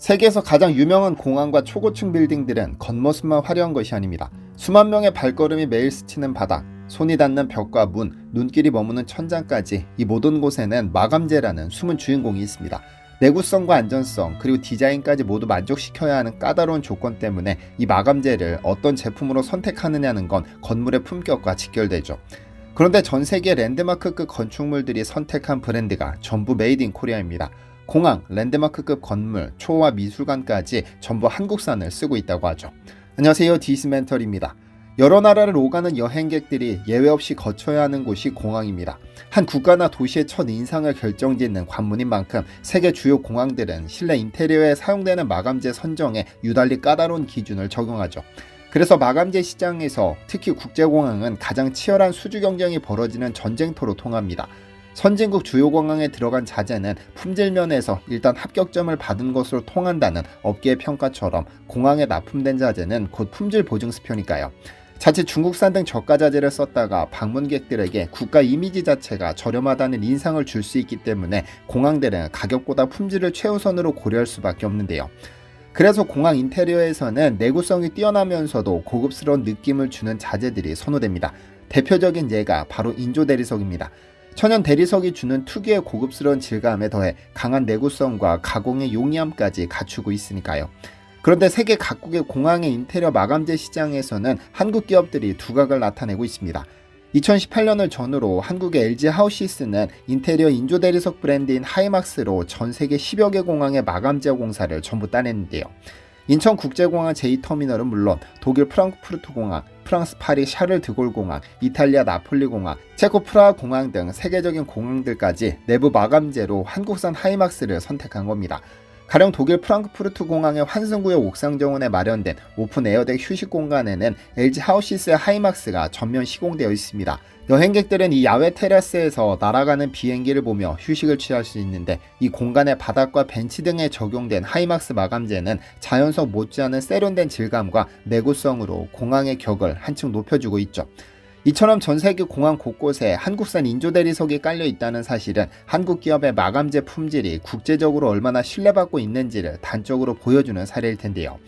세계에서 가장 유명한 공항과 초고층 빌딩들은 겉모습만 화려한 것이 아닙니다. 수만 명의 발걸음이 매일 스치는 바닥, 손이 닿는 벽과 문, 눈길이 머무는 천장까지 이 모든 곳에는 마감재라는 숨은 주인공이 있습니다. 내구성과 안전성, 그리고 디자인까지 모두 만족시켜야 하는 까다로운 조건 때문에 이 마감재를 어떤 제품으로 선택하느냐는 건 건물의 품격과 직결되죠. 그런데 전 세계 랜드마크급 건축물들이 선택한 브랜드가 전부 메이드 인 코리아입니다. 공항, 랜드마크급 건물, 초호화 미술관까지 전부 한국산을 쓰고 있다고 하죠. 안녕하세요, 디스멘털입니다. 여러 나라를 오가는 여행객들이 예외 없이 거쳐야 하는 곳이 공항입니다. 한 국가나 도시의 첫 인상을 결정짓는 관문인 만큼 세계 주요 공항들은 실내 인테리어에 사용되는 마감재 선정에 유달리 까다로운 기준을 적용하죠. 그래서 마감재 시장에서 특히 국제공항은 가장 치열한 수주 경쟁이 벌어지는 전쟁터로 통합니다. 선진국 주요 공항에 들어간 자재는 품질 면에서 일단 합격점을 받은 것으로 통한다는 업계의 평가처럼 공항에 납품된 자재는 곧 품질 보증 수표니까요. 자칫 중국산 등 저가 자재를 썼다가 방문객들에게 국가 이미지 자체가 저렴하다는 인상을 줄 수 있기 때문에 공항들은 가격보다 품질을 최우선으로 고려할 수밖에 없는데요. 그래서 공항 인테리어에서는 내구성이 뛰어나면서도 고급스러운 느낌을 주는 자재들이 선호됩니다. 대표적인 예가 바로 인조 대리석입니다. 천연 대리석이 주는 특유의 고급스러운 질감에 더해 강한 내구성과 가공의 용이함까지 갖추고 있으니까요. 그런데 세계 각국의 공항의 인테리어 마감재 시장에서는 한국 기업들이 두각을 나타내고 있습니다. 2018년을 전후로 한국의 LG 하우시스는 인테리어 인조 대리석 브랜드인 하이막스로 전 세계 10여 개 공항의 마감재 공사를 전부 따냈는데요. 인천국제공항 제2터미널은 물론 독일 프랑크푸르트 공항, 프랑스 파리 샤를 드골 공항, 이탈리아 나폴리 공항, 체코 프라하 공항 등 세계적인 공항들까지 내부 마감재로 한국산 하이막스를 선택한 겁니다. 가령 독일 프랑크푸르트 공항의 환승구역 옥상 정원에 마련된 오픈 에어덱 휴식 공간에는 LG 하우시스의 하이막스가 전면 시공되어 있습니다. 여행객들은 이 야외 테라스에서 날아가는 비행기를 보며 휴식을 취할 수 있는데 이 공간의 바닥과 벤치 등에 적용된 하이막스 마감재는 자연석 못지않은 세련된 질감과 내구성으로 공항의 격을 한층 높여주고 있죠. 이처럼 전 세계 공항 곳곳에 한국산 인조 대리석이 깔려 있다는 사실은 한국 기업의 마감재 품질이 국제적으로 얼마나 신뢰받고 있는지를 단적으로 보여주는 사례일 텐데요.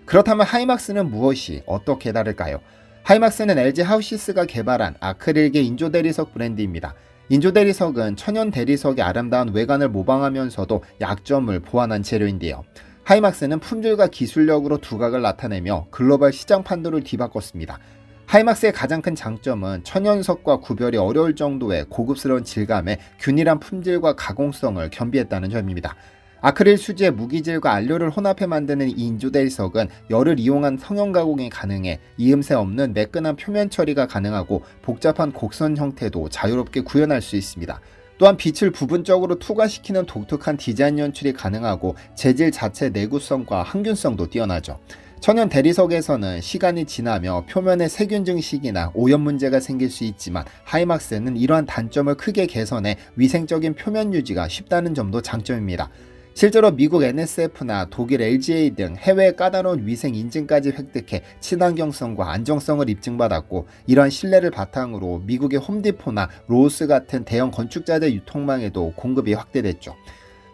그렇다면 하이막스는 무엇이 어떻게 다를까요? 하이막스는 LG 하우시스가 개발한 아크릴계 인조 대리석 브랜드입니다. 인조 대리석은 천연 대리석의 아름다운 외관을 모방하면서도 약점을 보완한 재료인데요. 하이막스는 품질과 기술력으로 두각을 나타내며 글로벌 시장 판도를 뒤바꿨습니다. 하이막스의 가장 큰 장점은 천연석과 구별이 어려울 정도의 고급스러운 질감에 균일한 품질과 가공성을 겸비했다는 점입니다. 아크릴 수지의 무기질과 안료를 혼합해 만드는 이 인조 대리석은 열을 이용한 성형 가공이 가능해 이음새 없는 매끈한 표면 처리가 가능하고 복잡한 곡선 형태도 자유롭게 구현할 수 있습니다. 또한 빛을 부분적으로 투과시키는 독특한 디자인 연출이 가능하고 재질 자체 내구성과 항균성도 뛰어나죠. 천연 대리석에서는 시간이 지나며 표면에 세균 증식이나 오염 문제가 생길 수 있지만 하이막스는 이러한 단점을 크게 개선해 위생적인 표면 유지가 쉽다는 점도 장점입니다. 실제로 미국 NSF나 독일 LGA 등 해외의 까다로운 위생 인증까지 획득해 친환경성과 안정성을 입증받았고 이러한 신뢰를 바탕으로 미국의 홈디포나 로스 같은 대형 건축자재 유통망에도 공급이 확대됐죠.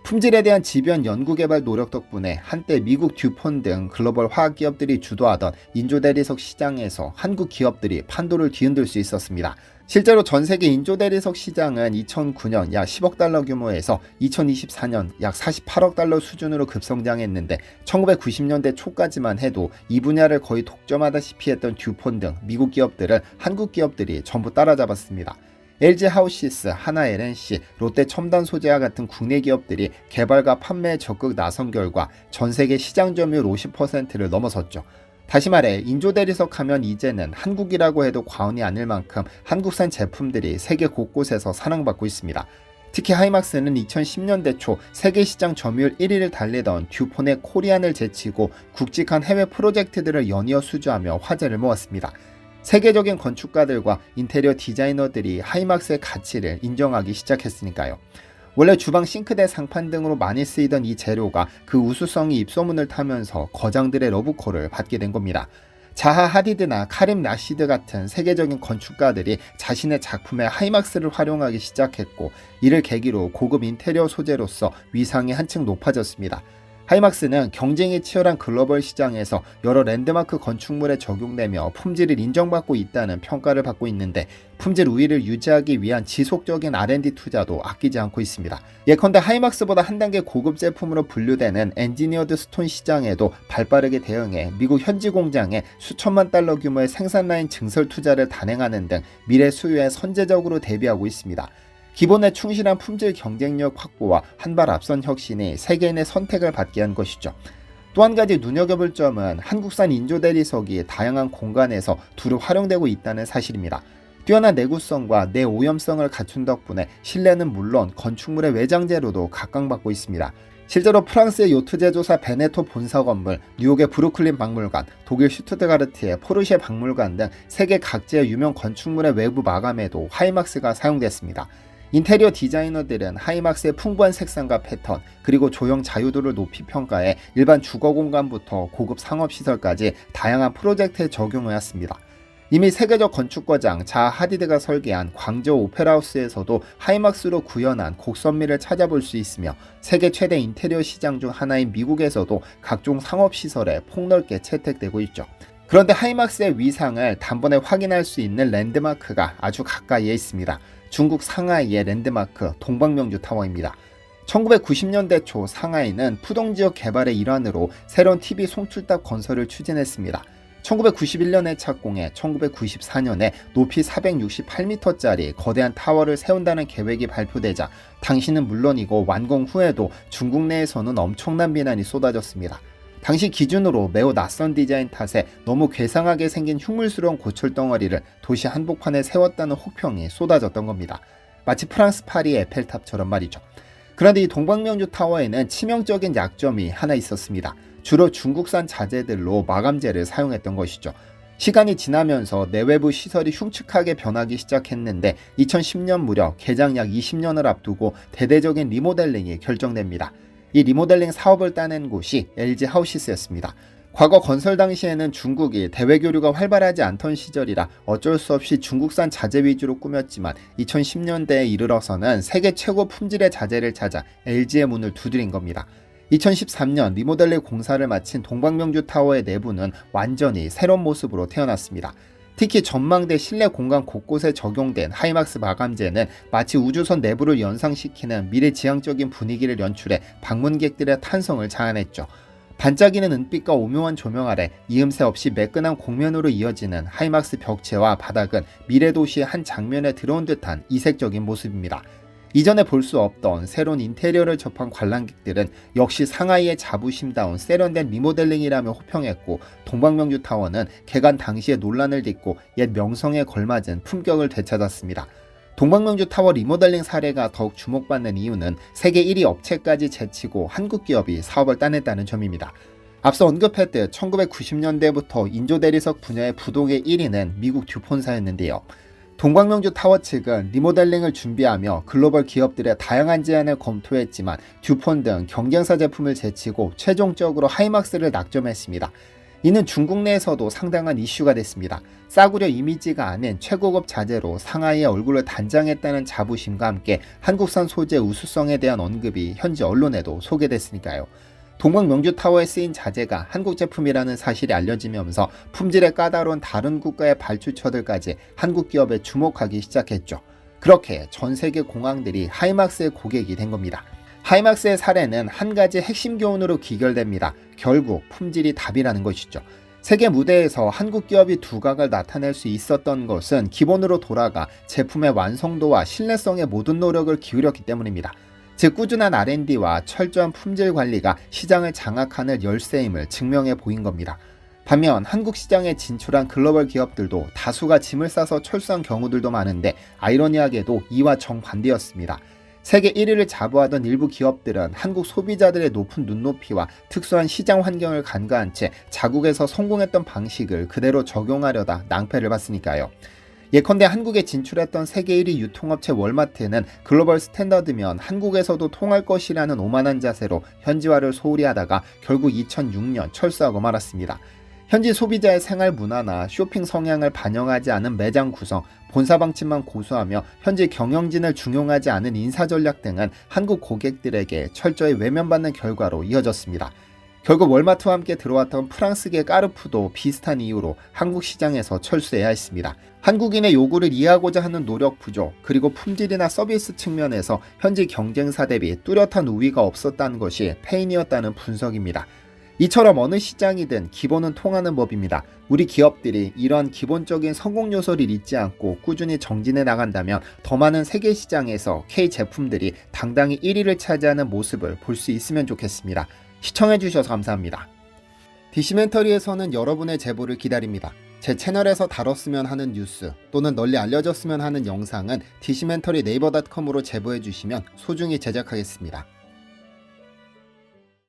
품질에 대한 집요한 연구개발 노력 덕분에 한때 미국 듀폰 등 글로벌 화학기업들이 주도하던 인조 대리석 시장에서 한국 기업들이 판도를 뒤흔들 수 있었습니다. 실제로 전 세계 인조 대리석 시장은 2009년 약 10억 달러 규모에서 2024년 약 48억 달러 수준으로 급성장했는데 1990년대 초까지만 해도 이 분야를 거의 독점하다시피 했던 듀폰 등 미국 기업들을 한국 기업들이 전부 따라잡았습니다. LG 하우시스, 하나 LNC, 롯데 첨단 소재와 같은 국내 기업들이 개발과 판매에 적극 나선 결과 전 세계 시장 점유율 50%를 넘어섰죠. 다시 말해 인조 대리석 하면 이제는 한국이라고 해도 과언이 아닐 만큼 한국산 제품들이 세계 곳곳에서 사랑받고 있습니다. 특히 하이막스는 2010년대 초 세계 시장 점유율 1위를 달리던 듀폰의 코리안을 제치고 굵직한 해외 프로젝트들을 연이어 수주하며 화제를 모았습니다. 세계적인 건축가들과 인테리어 디자이너들이 하이막스의 가치를 인정하기 시작했으니까요. 원래 주방 싱크대 상판 등으로 많이 쓰이던 이 재료가 그 우수성이 입소문을 타면서 거장들의 러브콜을 받게 된 겁니다. 자하 하디드나 카림 라시드 같은 세계적인 건축가들이 자신의 작품에 하이막스를 활용하기 시작했고 이를 계기로 고급 인테리어 소재로서 위상이 한층 높아졌습니다. 하이막스는 경쟁이 치열한 글로벌 시장에서 여러 랜드마크 건축물에 적용되며 품질을 인정받고 있다는 평가를 받고 있는데 품질 우위를 유지하기 위한 지속적인 R&D 투자도 아끼지 않고 있습니다. 예컨대 하이막스보다 한 단계 고급 제품으로 분류되는 엔지니어드 스톤 시장에도 발빠르게 대응해 미국 현지 공장에 수천만 달러 규모의 생산 라인 증설 투자를 단행하는 등 미래 수요에 선제적으로 대비하고 있습니다. 기본에 충실한 품질 경쟁력 확보와 한 발 앞선 혁신이 세계인의 선택을 받게 한 것이죠. 또 한 가지 눈여겨볼 점은 한국산 인조 대리석이 다양한 공간에서 두루 활용되고 있다는 사실입니다. 뛰어난 내구성과 내오염성을 갖춘 덕분에 실내는 물론 건축물의 외장재로도 각광받고 있습니다. 실제로 프랑스의 요트 제조사 베네토 본사 건물, 뉴욕의 브루클린 박물관, 독일 슈투트가르트의 포르쉐 박물관 등 세계 각지의 유명 건축물의 외부 마감에도 하이막스가 사용됐습니다. 인테리어 디자이너들은 하이막스의 풍부한 색상과 패턴, 그리고 조형 자유도를 높이 평가해 일반 주거 공간부터 고급 상업시설까지 다양한 프로젝트에 적용해왔습니다. 이미 세계적 건축거장 자하 하디드가 설계한 광저우 오페라하우스에서도 하이막스로 구현한 곡선미를 찾아볼 수 있으며 세계 최대 인테리어 시장 중 하나인 미국에서도 각종 상업시설에 폭넓게 채택되고 있죠. 그런데 하이막스의 위상을 단번에 확인할 수 있는 랜드마크가 아주 가까이에 있습니다. 중국 상하이의 랜드마크 동방명주 타워입니다. 1990년대 초 상하이는 푸동지역 개발의 일환으로 새로운 TV 송출탑 건설을 추진했습니다. 1991년에 착공해 1994년에 높이 468m짜리 거대한 타워를 세운다는 계획이 발표되자 당시는 물론이고 완공 후에도 중국 내에서는 엄청난 비난이 쏟아졌습니다. 당시 기준으로 매우 낯선 디자인 탓에 너무 괴상하게 생긴 흉물스러운 고철덩어리를 도시 한복판에 세웠다는 혹평이 쏟아졌던 겁니다. 마치 프랑스 파리의 에펠탑처럼 말이죠. 그런데 이 동방명주 타워에는 치명적인 약점이 하나 있었습니다. 주로 중국산 자재들로 마감재를 사용했던 것이죠. 시간이 지나면서 내외부 시설이 흉측하게 변하기 시작했는데 2010년 무렵 개장 약 20년을 앞두고 대대적인 리모델링이 결정됩니다. 이 리모델링 사업을 따낸 곳이 LG 하우시스였습니다. 과거 건설 당시에는 중국이 대외 교류가 활발하지 않던 시절이라 어쩔 수 없이 중국산 자재 위주로 꾸몄지만 2010년대에 이르러서는 세계 최고 품질의 자재를 찾아 LG의 문을 두드린 겁니다. 2013년 리모델링 공사를 마친 동방명주 타워의 내부는 완전히 새로운 모습으로 태어났습니다. 특히 전망대 실내 공간 곳곳에 적용된 하이막스 마감재는 마치 우주선 내부를 연상시키는 미래지향적인 분위기를 연출해 방문객들의 탄성을 자아냈죠. 반짝이는 은빛과 오묘한 조명 아래 이음새 없이 매끈한 곡면으로 이어지는 하이막스 벽체와 바닥은 미래도시의 한 장면에 들어온 듯한 이색적인 모습입니다. 이전에 볼 수 없던 새로운 인테리어를 접한 관람객들은 역시 상하이의 자부심다운 세련된 리모델링이라며 호평했고 동방명주 타워는 개관 당시의 논란을 딛고 옛 명성에 걸맞은 품격을 되찾았습니다. 동방명주 타워 리모델링 사례가 더욱 주목받는 이유는 세계 1위 업체까지 제치고 한국 기업이 사업을 따냈다는 점입니다. 앞서 언급했듯 1990년대부터 인조대리석 분야의 부동의 1위는 미국 듀폰사였는데요. 동방명주 타워 측은 리모델링을 준비하며 글로벌 기업들의 다양한 제안을 검토했지만 듀폰 등 경쟁사 제품을 제치고 최종적으로 하이막스를 낙점했습니다. 이는 중국 내에서도 상당한 이슈가 됐습니다. 싸구려 이미지가 아닌 최고급 자재로 상하이의 얼굴을 단장했다는 자부심과 함께 한국산 소재 우수성에 대한 언급이 현지 언론에도 소개됐으니까요. 동방명주 타워에 쓰인 자재가 한국 제품이라는 사실이 알려지면서 품질에 까다로운 다른 국가의 발주처들까지 한국 기업에 주목하기 시작했죠. 그렇게 전 세계 공항들이 하이막스의 고객이 된 겁니다. 하이막스의 사례는 한 가지 핵심 교훈으로 귀결됩니다. 결국 품질이 답이라는 것이죠. 세계 무대에서 한국 기업이 두각을 나타낼 수 있었던 것은 기본으로 돌아가 제품의 완성도와 신뢰성에 모든 노력을 기울였기 때문입니다. 즉 꾸준한 R&D와 철저한 품질 관리가 시장을 장악하는 열쇠임을 증명해 보인 겁니다. 반면 한국 시장에 진출한 글로벌 기업들도 다수가 짐을 싸서 철수한 경우들도 많은데 아이러니하게도 이와 정반대였습니다. 세계 1위를 자부하던 일부 기업들은 한국 소비자들의 높은 눈높이와 특수한 시장 환경을 간과한 채 자국에서 성공했던 방식을 그대로 적용하려다 낭패를 봤으니까요. 예컨대 한국에 진출했던 세계 1위 유통업체 월마트는 글로벌 스탠더드면 한국에서도 통할 것이라는 오만한 자세로 현지화를 소홀히 하다가 결국 2006년 철수하고 말았습니다. 현지 소비자의 생활 문화나 쇼핑 성향을 반영하지 않은 매장 구성, 본사 방침만 고수하며 현지 경영진을 중용하지 않은 인사 전략 등은 한국 고객들에게 철저히 외면받는 결과로 이어졌습니다. 결국 월마트와 함께 들어왔던 프랑스계 까르푸도 비슷한 이유로 한국 시장에서 철수해야 했습니다. 한국인의 요구를 이해하고자 하는 노력 부족, 그리고 품질이나 서비스 측면에서 현지 경쟁사 대비 뚜렷한 우위가 없었다는 것이 패인이었다는 분석입니다. 이처럼 어느 시장이든 기본은 통하는 법입니다. 우리 기업들이 이러한 기본적인 성공 요소를 잊지 않고 꾸준히 정진해 나간다면 더 많은 세계 시장에서 K 제품들이 당당히 1위를 차지하는 모습을 볼 수 있으면 좋겠습니다. 시청해주셔서 감사합니다. 디시멘터리에서는 여러분의 제보를 기다립니다. 제 채널에서 다뤘으면 하는 뉴스 또는 널리 알려졌으면 하는 영상은 디시멘터리 네이버.com으로 제보해주시면 소중히 제작하겠습니다.